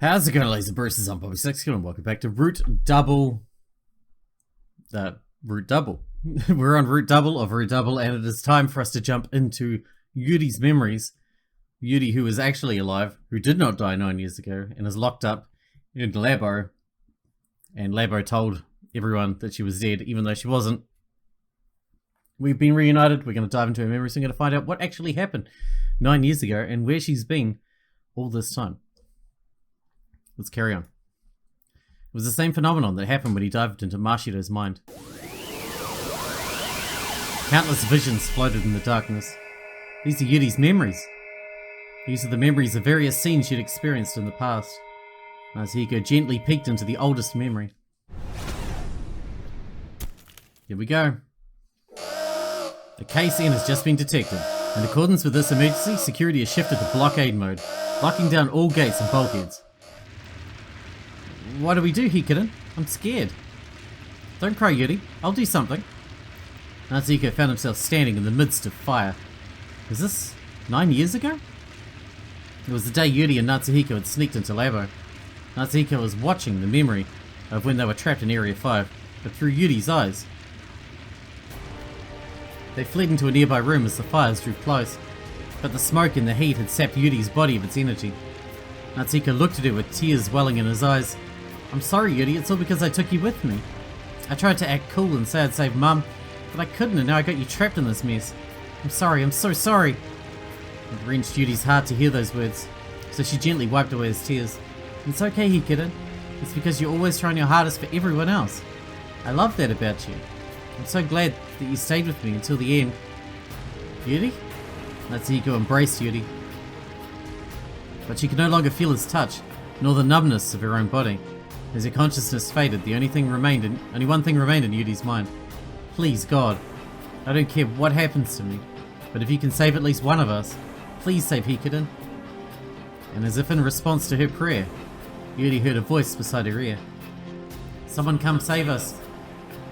How's it going, ladies and bruises? I'm Bobby Sixkilla and welcome back to Route Double. Route Double. We're on Route Double of Route Double, and it is time for us to jump into Yuuri's memories. Yuuri, who is actually alive, who did not die 9 years ago, and is locked up in Labo. And Labo told everyone that she was dead, even though she wasn't. We've been reunited. We're going to dive into her memories. We're going to find out what actually happened 9 years ago and where she's been all this time. Let's carry on. It was the same phenomenon that happened when he dived into Mashiro's mind. Countless visions floated in the darkness. These are Yuuri's memories. These are the memories of various scenes she'd experienced in the past. Natsuhiko gently peeked into the oldest memory. Here we go. A KSN has just been detected. In accordance with this emergency, security has shifted to blockade mode, locking down all gates and bulkheads. What do we do, Hikarin? I'm scared. Don't cry, Yuuri. I'll do something. Natsuhiko found himself standing in the midst of fire. Was this 9 years ago? It was the day Yuuri and Natsuhiko had sneaked into Labo. Natsuhiko was watching the memory of when they were trapped in Area 5, but through Yuuri's eyes. They fled into a nearby room as the fires drew close, but the smoke and the heat had sapped Yuuri's body of its energy. Natsuhiko looked at her with tears welling in his eyes. I'm sorry, Yuuri, it's all because I took you with me. I tried to act cool and say I'd save Mum, but I couldn't, and now I got you trapped in this mess. I'm sorry, I'm so sorry. It wrenched Yuuri's heart to hear those words, so she gently wiped away his tears. It's okay, Hikarin. It's because you're always trying your hardest for everyone else. I love that about you. I'm so glad that you stayed with me until the end. Yuuri? Natsuhiko embraced Yuuri. But she could no longer feel his touch, nor the numbness of her own body. As her consciousness faded, only one thing remained in Yuuri's mind. Please, God, I don't care what happens to me, but if you can save at least one of us, please save Hikarin. And as if in response to her prayer, Yuuri heard a voice beside her ear. Someone come save us.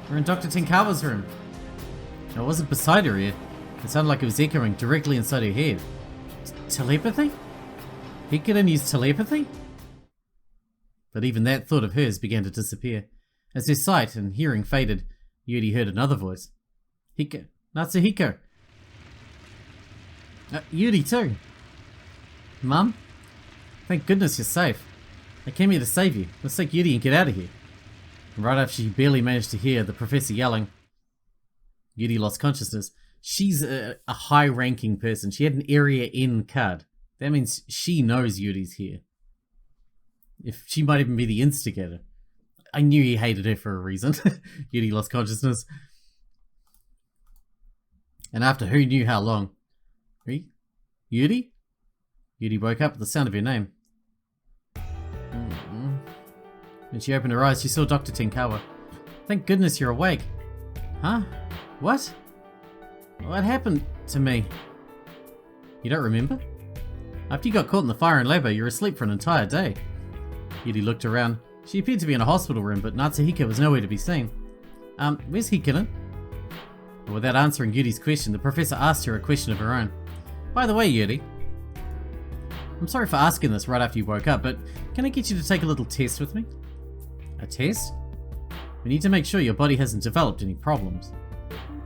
We're in Dr. Tenkawa's room. It wasn't beside her ear. It sounded like it was echoing directly inside her head. Telepathy? Hikarin used telepathy? But even that thought of hers began to disappear. As her sight and hearing faded, Yuuri heard another voice. Natsuhiko. Yuuri too. Mum? Thank goodness you're safe. I came here to save you. Let's take Yuuri and get out of here. And right after she barely managed to hear the professor yelling, Yuuri lost consciousness. She's a high-ranking person. She had an Area N card. That means she knows Yuri's here. If she might even be the instigator. I knew he hated her for a reason. Yuuri lost consciousness. And after who knew how long? Yuuri? Yuuri woke up at the sound of her name. When she opened her eyes, she saw Dr. Tenkawa. Thank goodness you're awake. Huh? What? What happened to me? You don't remember? After you got caught in the fire in Labo, you were asleep for an entire day. Yuuri looked around. She appeared to be in a hospital room, but Natsuhiko was nowhere to be seen. Where's Hikarin? Without answering Yuuri's question, the professor asked her a question of her own. By the way, Yuuri, I'm sorry for asking this right after you woke up, but can I get you to take a little test with me? A test? We need to make sure your body hasn't developed any problems.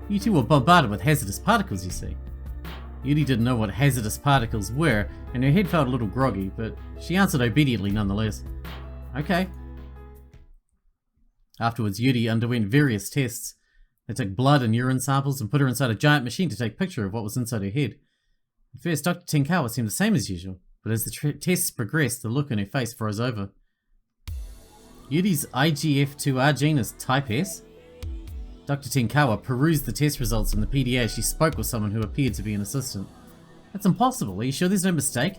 You two were bombarded with hazardous particles, you see. Yuuri didn't know what hazardous particles were, and her head felt a little groggy, but she answered obediently nonetheless. Okay. Afterwards, Yuuri underwent various tests. They took blood and urine samples and put her inside a giant machine to take a picture of what was inside her head. At first, Dr. Tenkawa seemed the same as usual, but as the tests progressed, the look on her face froze over. Yuuri's IGF2R gene is type S? Dr. Tenkawa perused the test results in the PDA as she spoke with someone who appeared to be an assistant. That's impossible. Are you sure there's no mistake?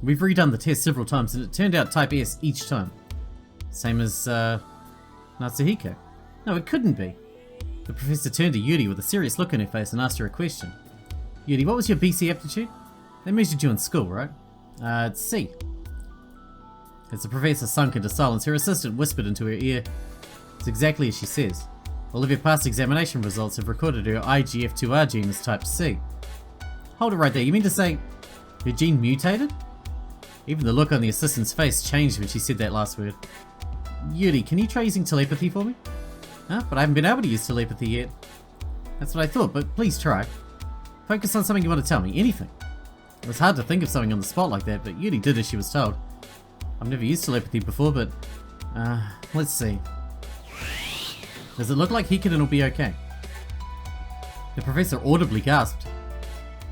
We've redone the test several times and it turned out type S each time. Same as, Natsuhiko. No, it couldn't be. The professor turned to Yuuri with a serious look on her face and asked her a question. Yuuri, what was your BC aptitude? They measured you in school, right? It's C. As the professor sunk into silence, her assistant whispered into her ear. It's exactly as she says. All of her past examination results have recorded her IGF2R gene as type C. Hold it right there, you mean to say her gene mutated? Even the look on the assistant's face changed when she said that last word. Yuuri, can you try using telepathy for me? Huh? But I haven't been able to use telepathy yet. That's what I thought, but please try. Focus on something you want to tell me, anything. It was hard to think of something on the spot like that, but Yuuri did as she was told. I've never used telepathy before, but... let's see. Does it look like Hikaden will be okay? The professor audibly gasped.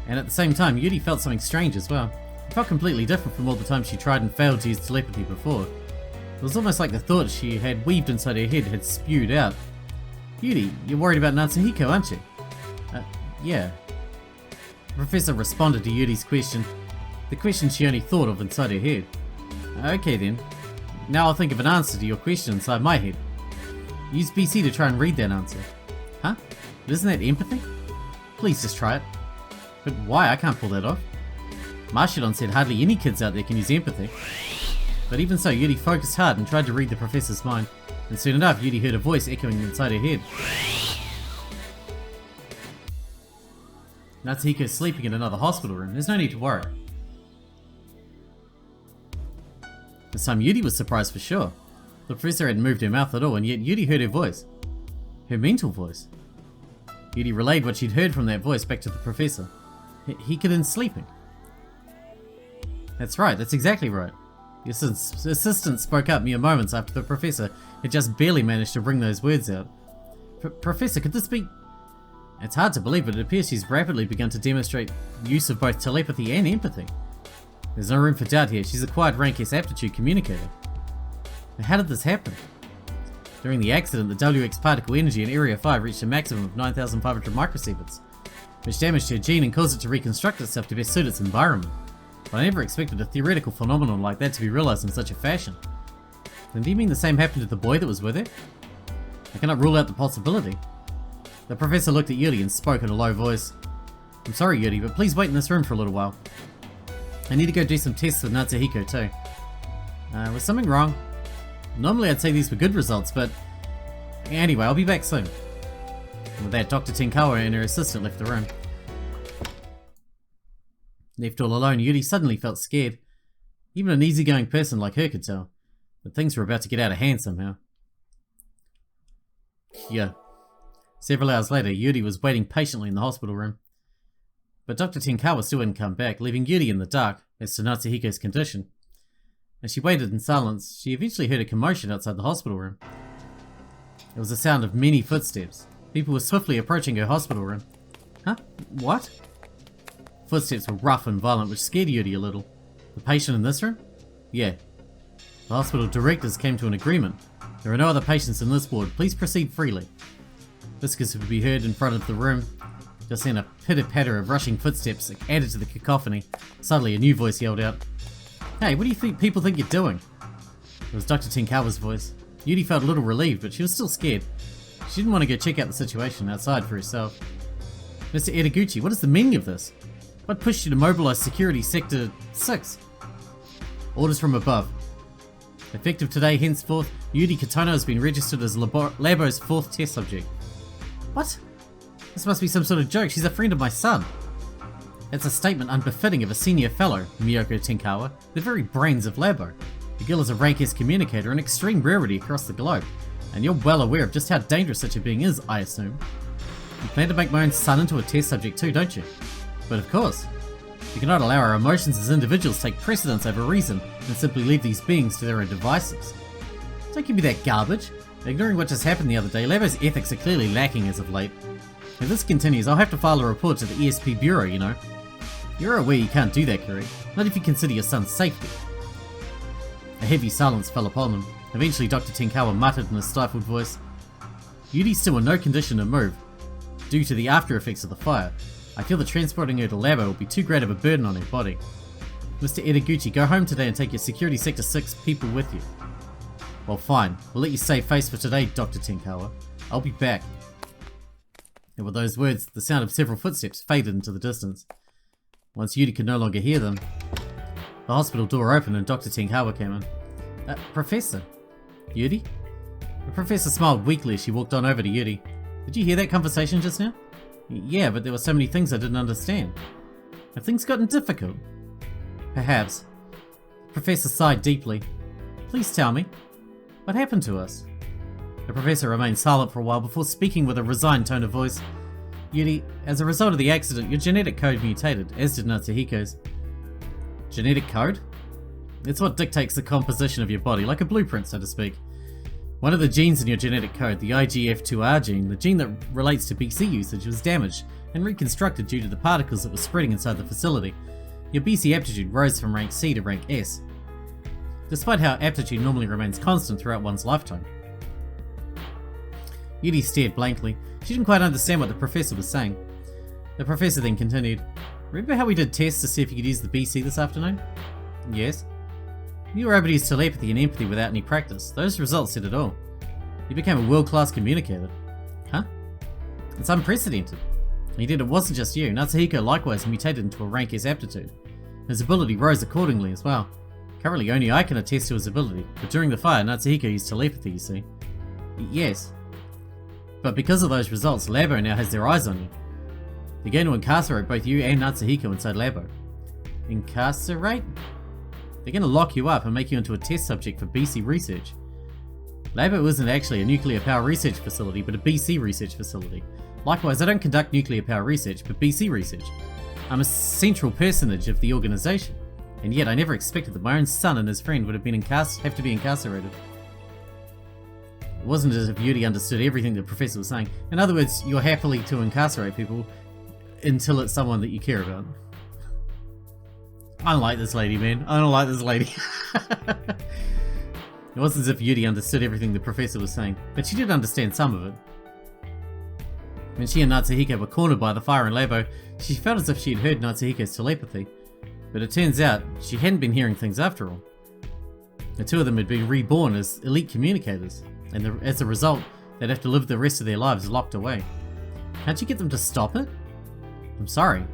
And at the same time, Yuuri felt something strange as well. It felt completely different from all the times she tried and failed to use telepathy before. It was almost like the thoughts she had weaved inside her head had spewed out. Yuuri, you're worried about Natsuhiko, aren't you? Yeah. The professor responded to Yuri's question. The question she only thought of inside her head. Okay then. Now I'll think of an answer to your question inside my head. Use BC to try and read that answer. Huh? But isn't that empathy? Please just try it. But why? I can't pull that off. Marshallon said hardly any kids out there can use empathy. But even so, Yuuri focused hard and tried to read the professor's mind. And soon enough, Yuuri heard a voice echoing inside her head. Natsuhiko's sleeping in another hospital room. There's no need to worry. This time Yuuri was surprised for sure. The professor hadn't moved her mouth at all, and yet Yuuri heard her voice. Her mental voice. Yuuri relayed what she'd heard from that voice back to the professor. Hikaden's sleeping. That's right, that's exactly right. The assistant spoke up mere moments after the professor had just barely managed to bring those words out. Professor, could this be... It's hard to believe, but it appears she's rapidly begun to demonstrate use of both telepathy and empathy. There's no room for doubt here, she's acquired rank S aptitude communicator. But how did this happen? During the accident, the WX particle energy in Area 5 reached a maximum of 9,500 microsieverts, which damaged her gene and caused it to reconstruct itself to best suit its environment. But I never expected a theoretical phenomenon like that to be realized in such a fashion. Then do you mean the same happened to the boy that was with her? I cannot rule out the possibility. The professor looked at Yuuri and spoke in a low voice. I'm sorry, Yuuri, but please wait in this room for a little while. I need to go do some tests with Natsuhiko too. Was something wrong? Normally I'd say these were good results, but... Anyway, I'll be back soon. And with that, Dr. Tenkawa and her assistant left the room. Left all alone, Yuuri suddenly felt scared. Even an easygoing person like her could tell. But things were about to get out of hand somehow. Yeah. Several hours later, Yuuri was waiting patiently in the hospital room. But Dr. Tenkawa still hadn't come back, leaving Yuuri in the dark as to Natsuhiko's condition. As she waited in silence, she eventually heard a commotion outside the hospital room. It was the sound of many footsteps. People were swiftly approaching her hospital room. Huh? What? Footsteps were rough and violent, which scared Yuuri a little. The patient in this room? Yeah. The hospital directors came to an agreement. There are no other patients in this ward. Please proceed freely. Whispers could be heard in front of the room. Just then a pitter-patter of rushing footsteps added to the cacophony. Suddenly a new voice yelled out, Hey, what do you think people think you're doing? It was Dr. Tenkawa's voice. Yuuri felt a little relieved, but she was still scared. She didn't want to go check out the situation outside for herself. Mr. Edaguchi, what is the meaning of this? What pushed you to mobilize Security Sector 6? Orders from above. Effective today, henceforth, Yuuri Katono has been registered as Labo's 4th test subject. What? This must be some sort of joke. She's a friend of my son. That's a statement unbefitting of a senior fellow, Miyoko Tenkawa, the very brains of Labo. The girl is a rank S communicator, an extreme rarity across the globe, and you're well aware of just how dangerous such a being is, I assume. You plan to make my own son into a test subject too, don't you? But of course. We cannot allow our emotions as individuals take precedence over reason and simply leave these beings to their own devices. Don't give me that garbage. Ignoring what just happened the other day, Labo's ethics are clearly lacking as of late. If this continues, I'll have to file a report to the ESP Bureau, you know. You're aware you can't do that, correct? Not if you consider your son's safety. A heavy silence fell upon them. Eventually Dr. Tenkawa muttered in a stifled voice, Yuuri's still in no condition to move. Due to the after effects of the fire, I feel that transporting her to Labo will be too great of a burden on her body. Mr. Edaguchi, go home today and take your Security Sector 6 people with you. Well fine, we'll let you save face for today, Dr. Tenkawa. I'll be back. And with those words, the sound of several footsteps faded into the distance. Once Yuuri could no longer hear them, the hospital door opened and Dr. Tenkawa came in. Professor? Yuuri? The professor smiled weakly as she walked on over to Yuuri. Did you hear that conversation just now? Yeah, but there were so many things I didn't understand. Have things gotten difficult? Perhaps. The professor sighed deeply. Please tell me, what happened to us? The professor remained silent for a while before speaking with a resigned tone of voice. Yuuri, as a result of the accident, your genetic code mutated, as did Natsuhiko's. Genetic code? It's what dictates the composition of your body, like a blueprint, so to speak. One of the genes in your genetic code, the IGF2R gene, the gene that relates to BC usage, was damaged and reconstructed due to the particles that were spreading inside the facility. Your BC aptitude rose from rank C to rank S, despite how aptitude normally remains constant throughout one's lifetime. Yuuri stared blankly. She didn't quite understand what the professor was saying. The professor then continued, remember how we did tests to see if you could use the BC this afternoon? Yes. You were able to use telepathy and empathy without any practice. Those results said it all. You became a world-class communicator. Huh? It's unprecedented. And indeed, it wasn't just you. Natsuhiko likewise mutated into a rank S aptitude. His ability rose accordingly as well. Currently, only I can attest to his ability, but during the fire, Natsuhiko used telepathy, you see. Yes. But because of those results, Labo now has their eyes on you. They're going to incarcerate both you and Natsuhiko inside Labo. Incarcerate? They're going to lock you up and make you into a test subject for BC research. Labo isn't actually a nuclear power research facility, but a BC research facility. Likewise, I don't conduct nuclear power research, but BC research. I'm a central personage of the organisation, and yet I never expected that my own son and his friend would have to be incarcerated. It wasn't as if Yuuri understood everything the professor was saying. In other words, you're happily to incarcerate people until it's someone that you care about. I don't like this lady, man. I don't like this lady. It wasn't as if Yuuri understood everything the professor was saying, but she did understand some of it. When she and Natsuhiko were cornered by the fire in Labo, she felt as if she had heard Natsuhiko's telepathy, but it turns out she hadn't been hearing things after all. The two of them had been reborn as elite communicators, and as a result, they'd have to live the rest of their lives locked away. Can't you get them to stop it? I'm sorry.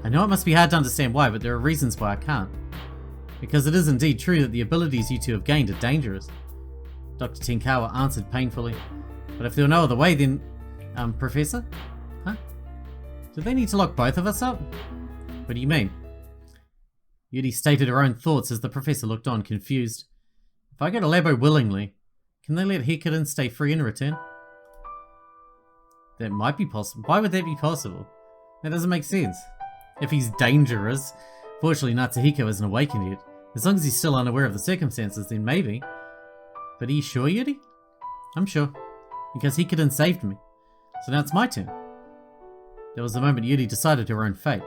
I know it must be hard to understand why, but there are reasons why I can't. Because it is indeed true that the abilities you two have gained are dangerous. Dr. Tenkawa answered painfully. But if there were no other way, then... Professor? Huh? Do they need to lock both of us up? What do you mean? Yuuri stated her own thoughts as the professor looked on, confused. If I go to Labo willingly, can they let Hikarin stay free in return? That might be possible. Why would that be possible? That doesn't make sense. If he's dangerous, fortunately Natsuhiko isn't awakened yet. As long as he's still unaware of the circumstances, then maybe. But are you sure, Yuuri? I'm sure. Because Hikarin saved me. So now it's my turn. There was the moment Yuuri decided her own fate.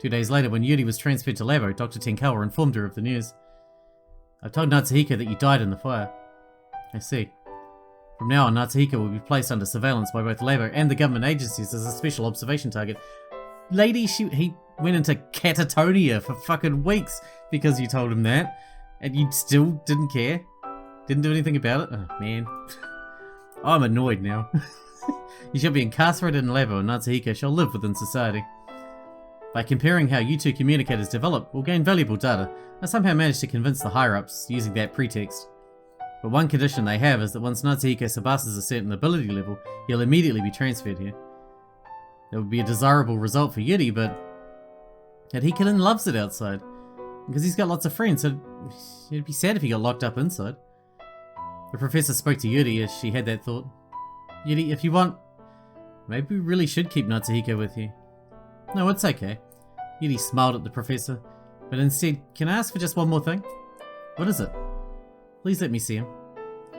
2 days later, when Yuuri was transferred to Labo, Dr. Tenkawa informed her of the news. I've told Natsuhiko that you died in the fire. I see. From now on, Natsuhiko will be placed under surveillance by both Labo and the government agencies as a special observation target. Lady, he went into catatonia for fucking weeks because you told him that, and you still didn't care? Didn't do anything about it? Oh, man. I'm annoyed now. You shall be incarcerated in Labo, and Natsuhiko shall live within society. By comparing how you two communicators develop, we'll gain valuable data. I somehow managed to convince the higher-ups using that pretext. But one condition they have is that once Natsuhiko surpasses a certain ability level, he'll immediately be transferred here. That would be a desirable result for Yuuri, but Hikarin loves it outside. Because he's got lots of friends, so it'd be sad if he got locked up inside. The professor spoke to Yuuri as she had that thought. Yuuri, if you want, maybe we really should keep Natsuhiko with you. No, it's okay. Yuuri smiled at the professor, but instead, can I ask for just one more thing? What is it? Please let me see him.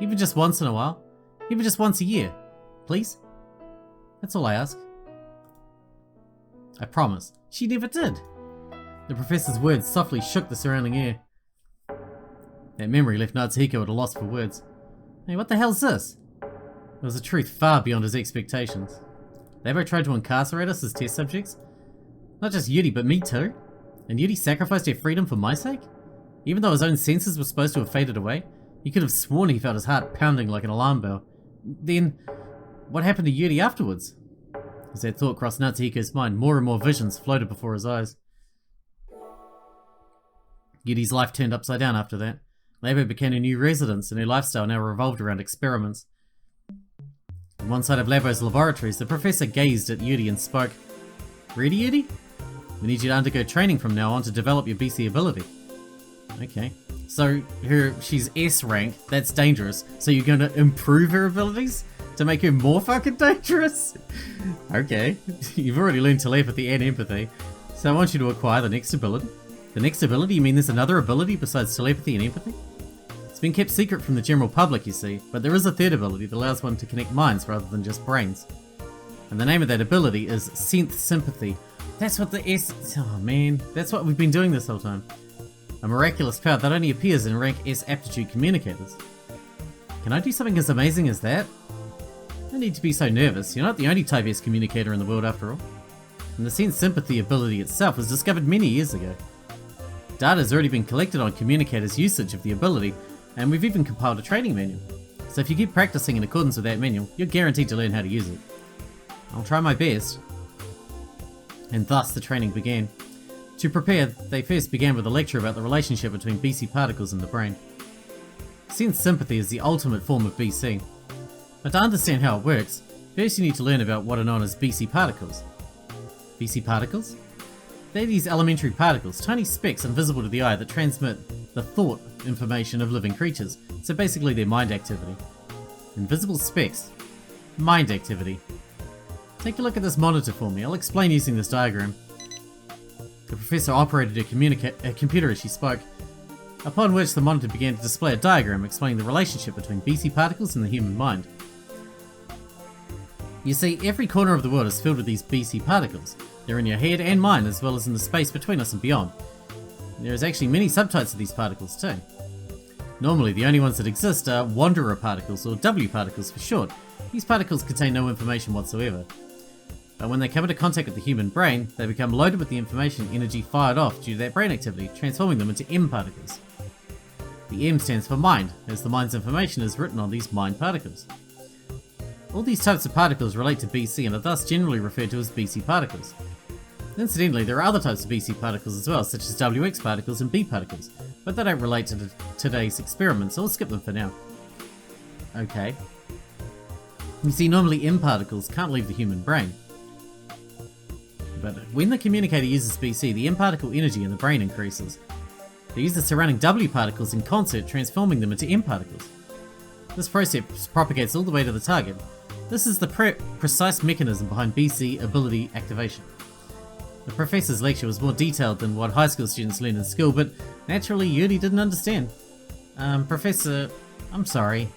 Even just once in a while. Even just once a year. Please? That's all I ask. I promise. She never did. The professor's words softly shook the surrounding air. That memory left Natsuhiko at a loss for words. Hey, what the hell's this? It was a truth far beyond his expectations. Labo tried to incarcerate us as test subjects? Not just Yuuri, but me too? And Yuuri sacrificed her freedom for my sake? Even though his own senses were supposed to have faded away? You could have sworn he felt his heart pounding like an alarm bell. Then, what happened to Yuuri afterwards? As that thought crossed Natsuhiko's mind, more and more visions floated before his eyes. Yuri's life turned upside down after that. Labo became a new residence, and her lifestyle now revolved around experiments. On one side of Labo's laboratories, the professor gazed at Yuuri and spoke. Ready, Yuuri? We need you to undergo training from now on to develop your BC ability. Okay. So she's S rank, that's dangerous. So you're gonna improve her abilities to make her more fucking dangerous? Okay. You've already learned telepathy and empathy. So I want you to acquire the next ability. The next ability? You mean there's another ability besides telepathy and empathy? It's been kept secret from the general public, you see, but there is a third ability that allows one to connect minds rather than just brains. And the name of that ability is Synth Sympathy. That's what the S... Oh man, that's what we've been doing this whole time. A miraculous power that only appears in rank S aptitude communicators. Can I do something as amazing as that? No need to be so nervous, you're not the only type S communicator in the world after all. And the Synth Sympathy ability itself was discovered many years ago. Data has already been collected on communicators' usage of the ability, and we've even compiled a training manual. So if you keep practicing in accordance with that manual, you're guaranteed to learn how to use it. I'll try my best. And thus the training began. To prepare, they first began with a lecture about the relationship between BC particles and the brain. Synth Sympathy is the ultimate form of BC. But to understand how it works, first you need to learn about what are known as BC particles. BC particles? They're these elementary particles, tiny specks invisible to the eye that transmit the thought information of living creatures, so basically their mind activity. Invisible specks. Mind activity. Take a look at this monitor for me, I'll explain using this diagram. The professor operated a computer as she spoke, upon which the monitor began to display a diagram explaining the relationship between BC particles and the human mind. You see, every corner of the world is filled with these BC particles. They're in your head and mind, as well as in the space between us and beyond. There's actually many subtypes of these particles too. Normally, the only ones that exist are wanderer particles, or W particles for short. These particles contain no information whatsoever. But when they come into contact with the human brain, they become loaded with the information energy fired off due to that brain activity, transforming them into M particles. The M stands for mind, as the mind's information is written on these mind particles. All these types of particles relate to BC and are thus generally referred to as BC particles. Incidentally, there are other types of BC particles as well, such as WX particles and B particles, but they don't relate to today's experiment, so we'll skip them for now. Okay. You see, normally M particles can't leave the human brain. But when the communicator uses BC, the M particle energy in the brain increases. They use the surrounding W particles in concert, transforming them into M particles. This process propagates all the way to the target. This is the precise mechanism behind BC ability activation. The professor's lecture was more detailed than what high school students learn in school, but naturally Yuuri didn't understand. Professor, I'm sorry.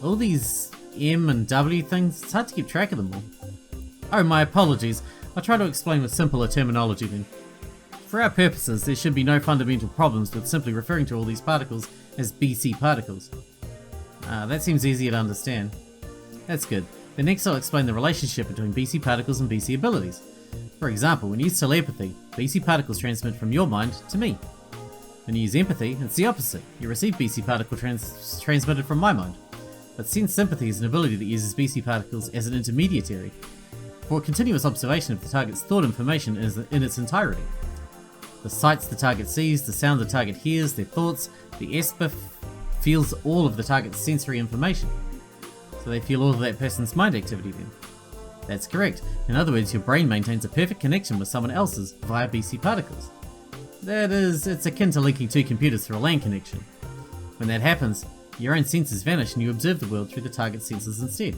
All these M and W things, it's hard to keep track of them all. Oh, my apologies. I'll try to explain with simpler terminology then. For our purposes, there should be no fundamental problems with simply referring to all these particles as BC particles. That seems easier to understand. That's good. Then next I'll explain the relationship between BC particles and BC abilities. For example, when you use telepathy, BC particles transmit from your mind to me. When you use empathy, it's the opposite. You receive BC particle transmitted from my mind. But Synth Sympathy is an ability that uses BC particles as an intermediary for continuous observation of the target's thought information in its entirety. The sights the target sees, the sound the target hears, their thoughts, the ESPA feels all of the target's sensory information. So they feel all of that person's mind activity then. That's correct. In other words, your brain maintains a perfect connection with someone else's via BC particles. That is, it's akin to linking two computers through a LAN connection. When that happens, your own senses vanish and you observe the world through the target's senses instead.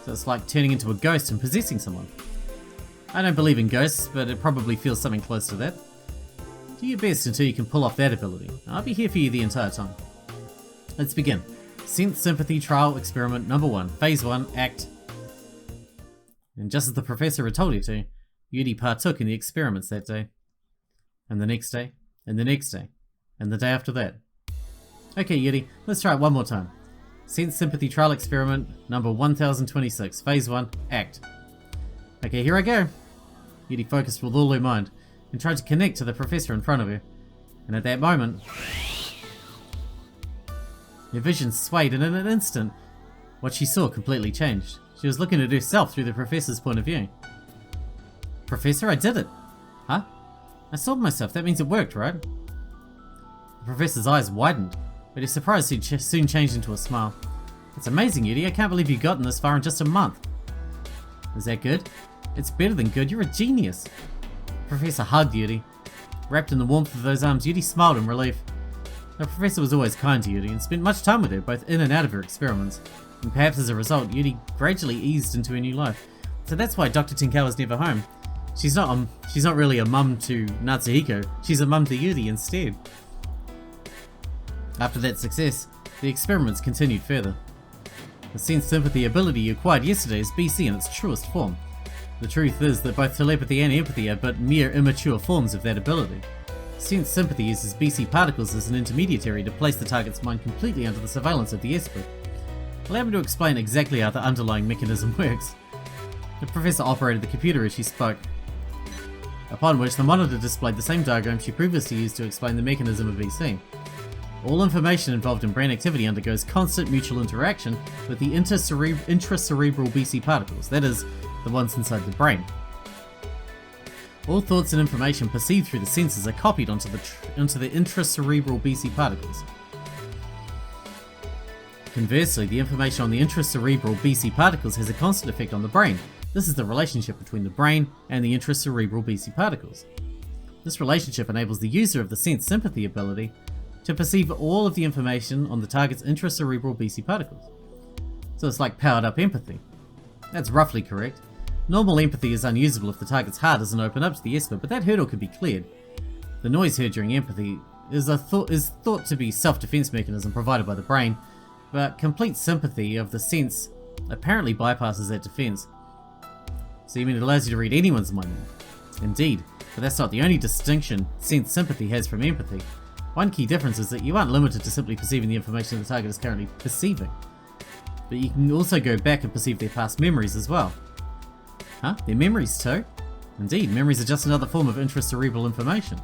So it's like turning into a ghost and possessing someone. I don't believe in ghosts, but it probably feels something close to that. Do your best until you can pull off that ability. I'll be here for you the entire time. Let's begin. Synth Sympathy Trial Experiment Number 1, Phase 1, Act. And just as the professor had told you to, Yuuri partook in the experiments that day. And the next day, and the next day, and the day after that. Okay Yuuri, let's try it one more time. Synth Sympathy Trial Experiment Number 1026, Phase 1, Act. Okay, here I go. Yuuri focused with all her mind, and tried to connect to the professor in front of her. And at that moment, her vision swayed, and in an instant, what she saw completely changed. She was looking at herself through the professor's point of view. Professor, I did it! Huh? I saw myself, that means it worked, right? The professor's eyes widened, but his surprise soon changed into a smile. It's amazing, Yuuri, I can't believe you've gotten this far in just a month. Is that good? It's better than good, you're a genius! The professor hugged Yuuri, Wrapped in the warmth of those arms, Yuuri smiled in relief. The professor was always kind to Yuuri and spent much time with her, both in and out of her experiments. And perhaps as a result, Yuuri gradually eased into her new life. So that's why Dr. Tenkaiwa's never home. She's not really a mum to Natsuhiko, she's a mum to Yuuri instead. After that success, the experiments continued further. The sense sympathy ability you acquired yesterday is BC in its truest form. The truth is that both telepathy and empathy are but mere immature forms of that ability. Sense sympathy uses BC particles as an intermediary to place the target's mind completely under the surveillance of the expert. Allow me to explain exactly how the underlying mechanism works. The professor operated the computer as she spoke, upon which the monitor displayed the same diagram she previously used to explain the mechanism of BC. All information involved in brain activity undergoes constant mutual interaction with the intracerebral BC particles, that is, the ones inside the brain. All thoughts and information perceived through the senses are copied onto the intracerebral BC particles. Conversely, the information on the intracerebral BC particles has a constant effect on the brain. This is the relationship between the brain and the intracerebral BC particles. This relationship enables the user of the sense sympathy ability to perceive all of the information on the target's intracerebral BC particles. So it's like powered up empathy. That's roughly correct. Normal empathy is unusable if the target's heart isn't open up to the esper, but that hurdle can be cleared. The noise heard during empathy is thought to be self-defense mechanism provided by the brain, but complete sympathy of the sense apparently bypasses that defense. So you mean it allows you to read anyone's mind? Indeed, but that's not the only distinction sense sympathy has from empathy. One key difference is that you aren't limited to simply perceiving the information the target is currently perceiving, but you can also go back and perceive their past memories as well. Huh? Their memories too? Indeed, memories are just another form of intracerebral information.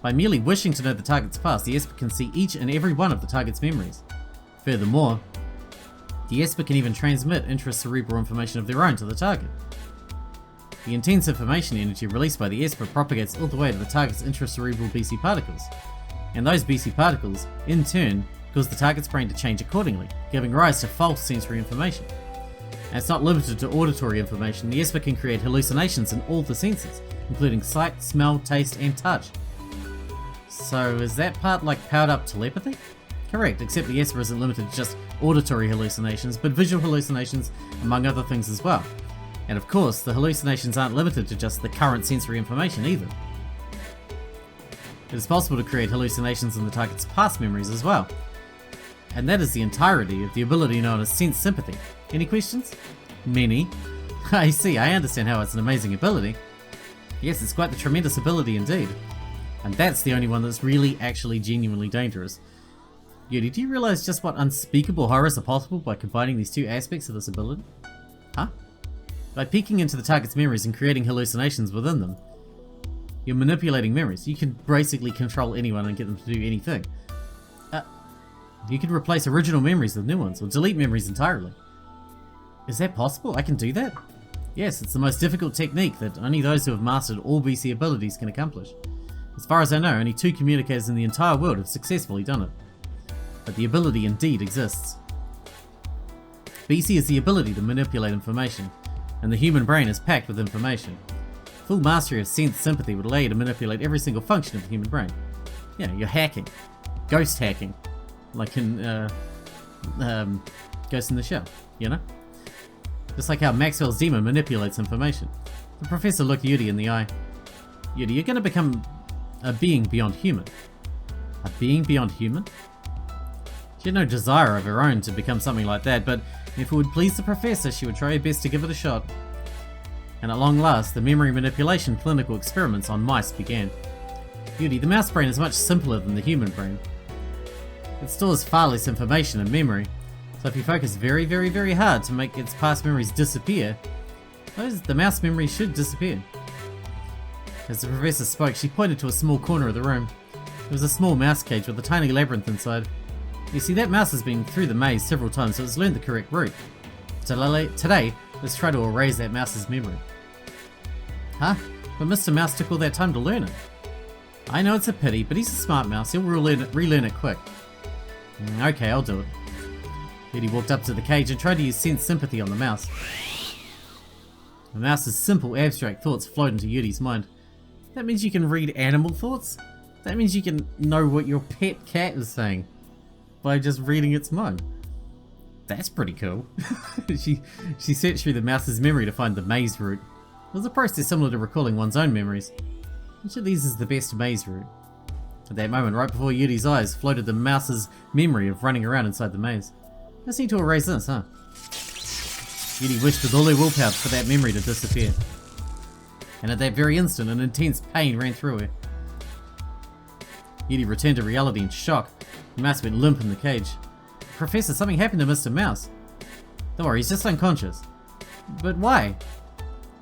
By merely wishing to know the target's past, the esper can see each and every one of the target's memories. Furthermore, the esper can even transmit intracerebral information of their own to the target. The intense information energy released by the esper propagates all the way to the target's intracerebral BC particles, and those BC particles, in turn, cause the target's brain to change accordingly, giving rise to false sensory information. And it's not limited to auditory information, the esper can create hallucinations in all the senses, including sight, smell, taste, and touch. So is that part like powered up telepathy? Correct, except the esper isn't limited to just auditory hallucinations, but visual hallucinations among other things as well. And of course, the hallucinations aren't limited to just the current sensory information either. It is possible to create hallucinations in the target's past memories as well. And that is the entirety of the ability known as sense sympathy. Any questions? Many. I see, I understand how it's an amazing ability. Yes, it's quite the tremendous ability indeed. And that's the only one that's really actually genuinely dangerous. Yuuri, do you realize just what unspeakable horrors are possible by combining these two aspects of this ability? Huh? By peeking into the target's memories and creating hallucinations within them, you're manipulating memories. You can basically control anyone and get them to do anything. You can replace original memories with new ones, or delete memories entirely. Is that possible? I can do that? Yes, it's the most difficult technique that only those who have mastered all BC abilities can accomplish. As far as I know, only 2 communicators in the entire world have successfully done it. But the ability indeed exists. BC is the ability to manipulate information, and the human brain is packed with information. Full mastery of sense sympathy would allow you to manipulate every single function of the human brain. Yeah, you're hacking. Ghost hacking. Like in Ghost in the Shell, you know? Just like how Maxwell's demon manipulates information. The professor looked Yuuri in the eye. Yuuri, you're gonna become a being beyond human. A being beyond human? She had no desire of her own to become something like that, but if it would please the professor, she would try her best to give it a shot. And at long last, the memory manipulation clinical experiments on mice began. Yuuri, the mouse brain is much simpler than the human brain. It stores far less information and memory, so if you focus very, very, very hard to make its past memories disappear, the mouse memories should disappear. As the professor spoke, she pointed to a small corner of the room. It was a small mouse cage with a tiny labyrinth inside. You see, that mouse has been through the maze several times, so it's learned the correct route. Today, let's try to erase that mouse's memory. Huh? But Mr. Mouse took all that time to learn it. I know it's a pity, but he's a smart mouse, he'll relearn it quick. Okay, I'll do it. Yuuri walked up to the cage and tried to use sense sympathy on the mouse. The mouse's simple, abstract thoughts flowed into Yuri's mind. That means you can read animal thoughts? That means you can know what your pet cat is saying by just reading its mind. That's pretty cool. She searched through the mouse's memory to find the maze route. It was a process similar to recalling one's own memories. Which of these is the best maze route? At that moment, right before Yuuri's eyes, floated the mouse's memory of running around inside the maze. Let's need to erase this, huh? Yuuri wished with all her willpower for that memory to disappear. And at that very instant, an intense pain ran through her. Yuuri returned to reality in shock. The mouse went limp in the cage. Professor, something happened to Mr. Mouse. Don't worry, he's just unconscious. But why?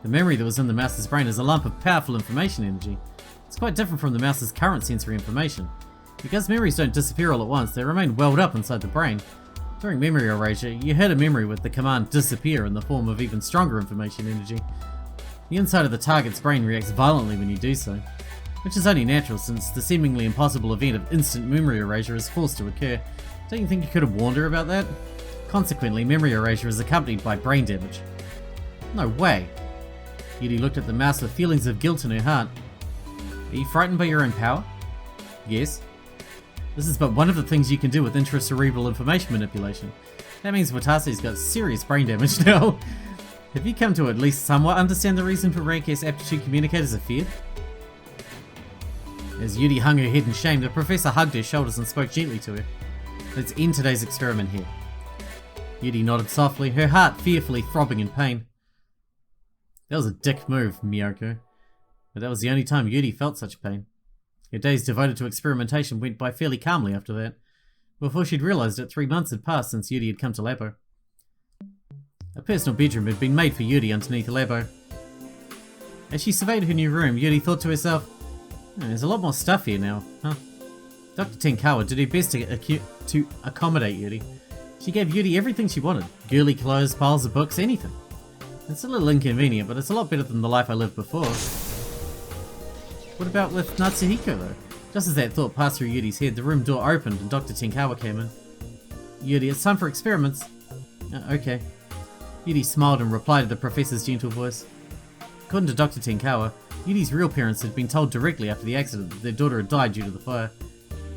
The memory that was in the mouse's brain is a lump of powerful information energy. It's quite different from the mouse's current sensory information. Because memories don't disappear all at once, they remain welled up inside the brain. During memory erasure, you hit a memory with the command disappear in the form of even stronger information energy. The inside of the target's brain reacts violently when you do so, which is only natural since the seemingly impossible event of instant memory erasure is forced to occur. Don't you think you could have warned her about that? Consequently, memory erasure is accompanied by brain damage. No way. Yuuri looked at the mouse with feelings of guilt in her heart. Are you frightened by your own power? Yes. This is but one of the things you can do with intracerebral information manipulation. That means Watase's got serious brain damage now. Have you come to at least somewhat understand the reason for rank-S aptitude communicators are feared? As Yuuri hung her head in shame, the professor hugged her shoulders and spoke gently to her. Let's end today's experiment here. Yuuri nodded softly, her heart fearfully throbbing in pain. That was a dick move, Miyako. But that was the only time Yuuri felt such pain. Her days devoted to experimentation went by fairly calmly after that. Before she'd realised it, 3 months had passed since Yuuri had come to Labo. A personal bedroom had been made for Yuuri underneath Labo. As she surveyed her new room, Yuuri thought to herself, there's a lot more stuff here now, huh? Dr. Tenkawa did her best to accommodate Yuuri. She gave Yuuri everything she wanted. Girly clothes, piles of books, anything. It's a little inconvenient, but it's a lot better than the life I lived before. What about with Natsuhiko though? Just as that thought passed through Yuri's head, the room door opened and Dr. Tenkawa came in. Yuuri, it's time for experiments. Okay. Yuuri smiled and replied to the professor's gentle voice. According to Dr. Tenkawa, Yuri's real parents had been told directly after the accident that their daughter had died due to the fire.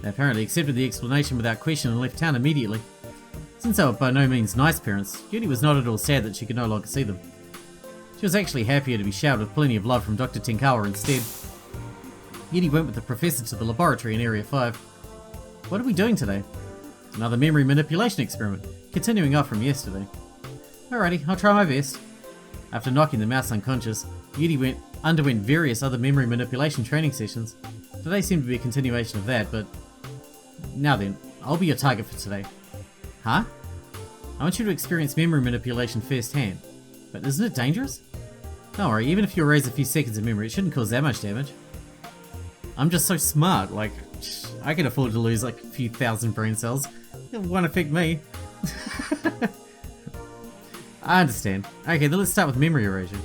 They apparently accepted the explanation without question and left town immediately. Since they were by no means nice parents, Yuuri was not at all sad that she could no longer see them. She was actually happier to be showered with plenty of love from Dr. Tenkawa instead. Yuuri went with the professor to the laboratory in Area 5. What are we doing today? Another memory manipulation experiment, continuing off from yesterday. Alrighty, I'll try my best. After knocking the mouse unconscious, Yuuri underwent various other memory manipulation training sessions. Today seemed to be a continuation of that, but... Now then, I'll be your target for today. Huh? I want you to experience memory manipulation firsthand. But isn't it dangerous? Don't worry, even if you erase a few seconds of memory, it shouldn't cause that much damage. I'm just so smart, like, I can afford to lose like a few thousand brain cells. It won't affect me. I understand. Okay, then let's start with memory erasure.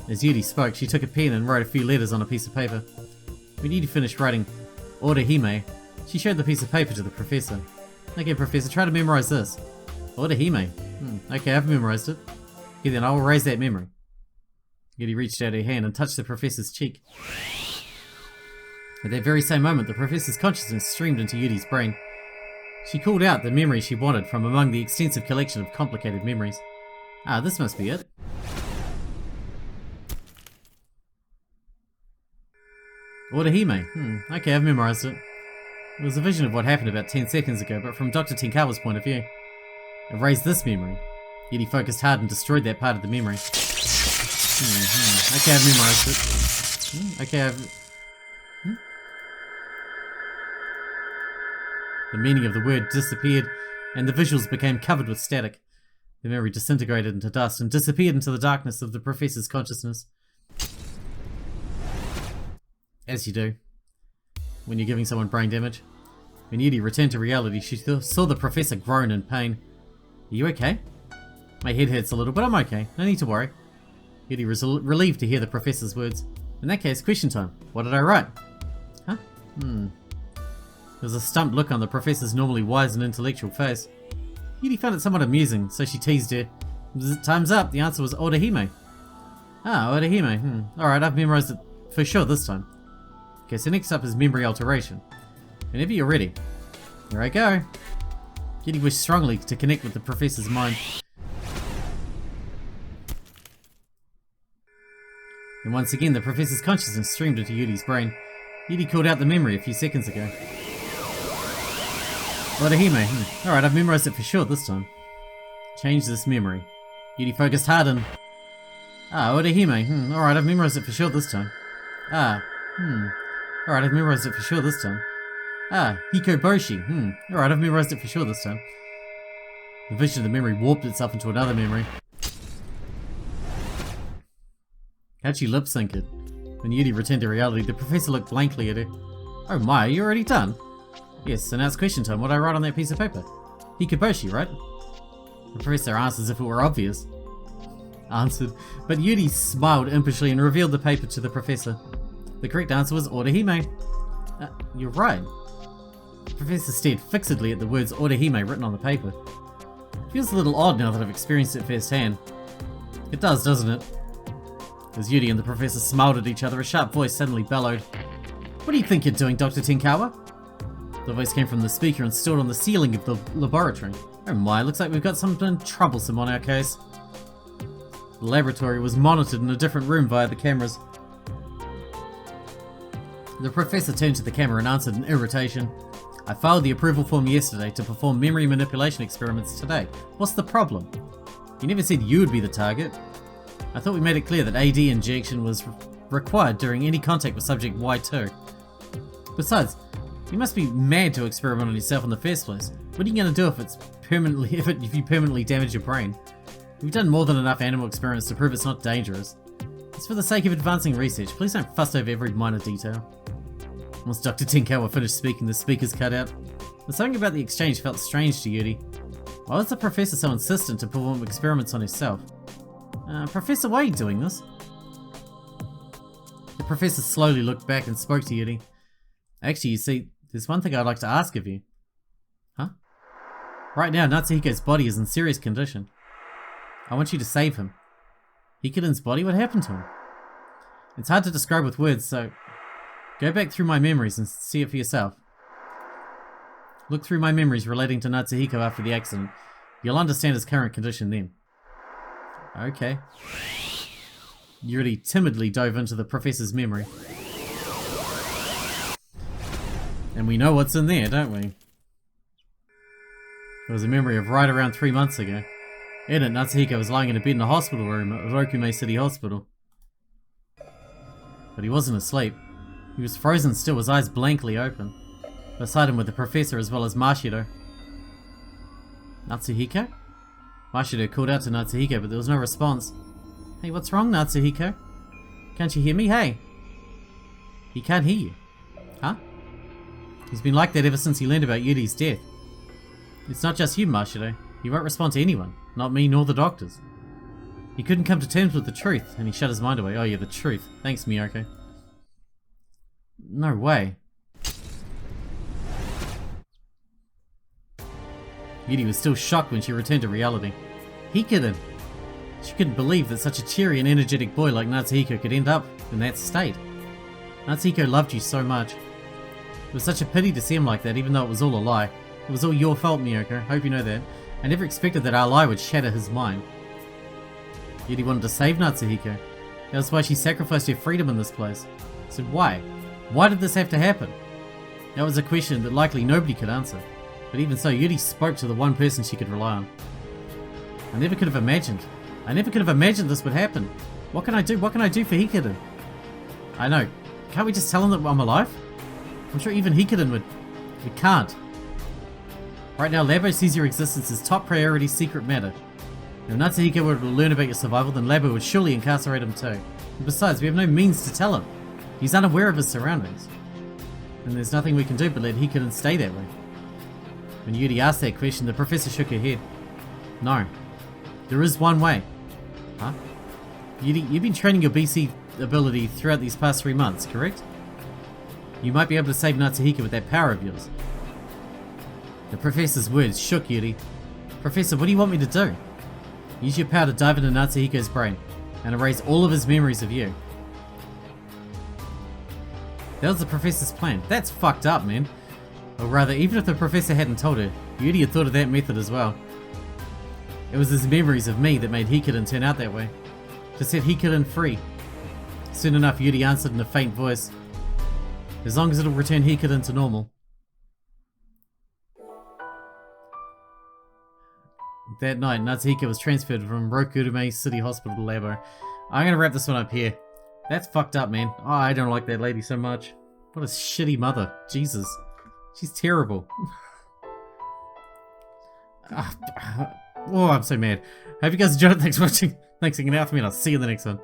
As Yuuri spoke, she took a pen and wrote a few letters on a piece of paper. When Yuuri finished writing Orihime, she showed the piece of paper to the professor. Okay, Professor, try to memorize this. Orihime. Okay, I've memorized it. Okay, then I will erase that memory. Yuuri reached out her hand and touched the professor's cheek. At that very same moment, the professor's consciousness streamed into Yuri's brain. She called out the memory she wanted from among the extensive collection of complicated memories. Ah, this must be it. Orihime. Okay, I've memorized it. It was a vision of what happened about 10 seconds ago, but from Dr. Tenkawa's point of view. Erase this memory. Yuuri focused hard and destroyed that part of the memory. Okay, I've memorized it. Okay, I've... The meaning of the word disappeared, and the visuals became covered with static. The memory disintegrated into dust and disappeared into the darkness of the professor's consciousness. As you do, when you're giving someone brain damage. When Yuuri returned to reality, she saw the professor groan in pain. Are you okay? My head hurts a little, but I'm okay. No need to worry. Yuuri was relieved to hear the professor's words. In that case, question time. What did I write? Huh? There was a stumped look on the professor's normally wise and intellectual face. Yuuri found it somewhat amusing, so she teased her. Time's up. The answer was Orihime. Ah, Orihime. Alright, I've memorized it for sure this time. Okay, so next up is memory alteration. Whenever you're ready. Here I go. Yuri wished strongly to connect with the professor's mind. And once again, the professor's consciousness streamed into Yuri's brain. Yuri called out the memory a few seconds ago. Orihime. Alright, I've memorized it for sure this time. Change this memory. Yuri focused hard and... Orihime. Alright, I've memorized it for sure this time. Alright, I've memorized it for sure this time. Hikoboshi. Alright, I've memorized it for sure this time. The vision of the memory warped itself into another memory. How'd she lip sync it? When Yuri returned to reality, the professor looked blankly at her. Oh my, you're already done? Yes, so now it's question time. What do I write on that piece of paper? Hikoboshi, right? The professor asked as if it were obvious. Answered, but Yuri smiled impishly and revealed the paper to the professor. The correct answer was Orihime. You're right. The professor stared fixedly at the words Orihime written on the paper. It feels a little odd now that I've experienced it firsthand. It does, doesn't it? As Yuri and the professor smiled at each other, a sharp voice suddenly bellowed. What do you think you're doing, Dr. Tenkawa? The voice came from the speaker and stood on the ceiling of the laboratory. Oh my, looks like we've got something troublesome on our case. The laboratory was monitored in a different room via the cameras. The professor turned to the camera and answered in irritation. I filed the approval form yesterday to perform memory manipulation experiments today. What's the problem? You never said you would be the target. I thought we made it clear that AD injection was required during any contact with subject Y2. Besides, you must be mad to experiment on yourself in the first place. What are you going to do if you permanently damage your brain? We've done more than enough animal experiments to prove it's not dangerous. It's for the sake of advancing research. Please don't fuss over every minor detail. Once Dr. Tenkawa finished speaking, the speakers cut out. But something about the exchange felt strange to Yuri. Why was the professor so insistent to perform experiments on herself? Professor, why are you doing this? The professor slowly looked back and spoke to Yuri. Actually, you see, there's one thing I'd like to ask of you. Huh? Right now, Natsuhiko's body is in serious condition. I want you to save him. Hikari's body? What happened to him? It's hard to describe with words, so go back through my memories and see it for yourself. Look through my memories relating to Natsuhiko after the accident. You'll understand his current condition then. Okay. Yuri timidly dove into the professor's memory. And we know what's in there, don't we? It was a memory of right around 3 months ago. In it, Natsuhiko was lying in a bed in a hospital room at Rokume City Hospital. But he wasn't asleep. He was frozen still, his eyes blankly open. Beside him were the professor as well as Mashido. Natsuhiko? Mashido called out to Natsuhiko, but there was no response. Hey, what's wrong, Natsuhiko? Can't you hear me? Hey! He can't hear you. Huh? He's been like that ever since he learned about Yuri's death. It's not just you, Mashido. He won't respond to anyone. Not me, nor the doctors. He couldn't come to terms with the truth, and he shut his mind away. Oh yeah, the truth. Thanks, Miyoko. No way. Yuri was still shocked when she returned to reality. Hikari! She couldn't believe that such a cheery and energetic boy like Natsuhiko could end up in that state. Natsuhiko loved you so much. It was such a pity to see him like that, even though it was all a lie. It was all your fault, Miyoko. Hope you know that. I never expected that our lie would shatter his mind. Yuri wanted to save Natsuhiko. That was why she sacrificed her freedom in this place. So why? Why did this have to happen? That was a question that likely nobody could answer. But even so, Yuri spoke to the one person she could rely on. I never could have imagined this would happen. What can I do? What can I do for Hikari? I know. Can't we just tell him that I'm alive? I'm sure even Hikari would. We can't. Right now, Labo sees your existence as top priority secret matter. If Natsuhiko were to learn about your survival, then Labo would surely incarcerate him too. And besides, we have no means to tell him. He's unaware of his surroundings. And there's nothing we can do but let Hikari stay that way. When Yuri asked that question, the professor shook her head. No. There is one way. Huh? Yuri, you've been training your BC ability throughout these past 3 months, correct? You might be able to save Natsuhiko with that power of yours. The professor's words shook Yuri. Professor, what do you want me to do? Use your power to dive into Natsuhiko's brain and erase all of his memories of you. That was the professor's plan. That's fucked up, man. Or rather, even if the professor hadn't told her, Yuuri had thought of that method as well. It was his memories of me that made Hikiden turn out that way. To set Hikiden free. Soon enough, Yuuri answered in a faint voice. As long as it'll return Hikiden to normal. That night, Natsuhiko was transferred from Rokurume City Hospital to Labo. I'm gonna wrap this one up here. That's fucked up, man. Oh, I don't like that lady so much. What a shitty mother. Jesus. She's terrible. Oh, I'm so mad. Hope you guys enjoyed it. Thanks for watching. Thanks for hanging out with me, and I'll see you in the next one.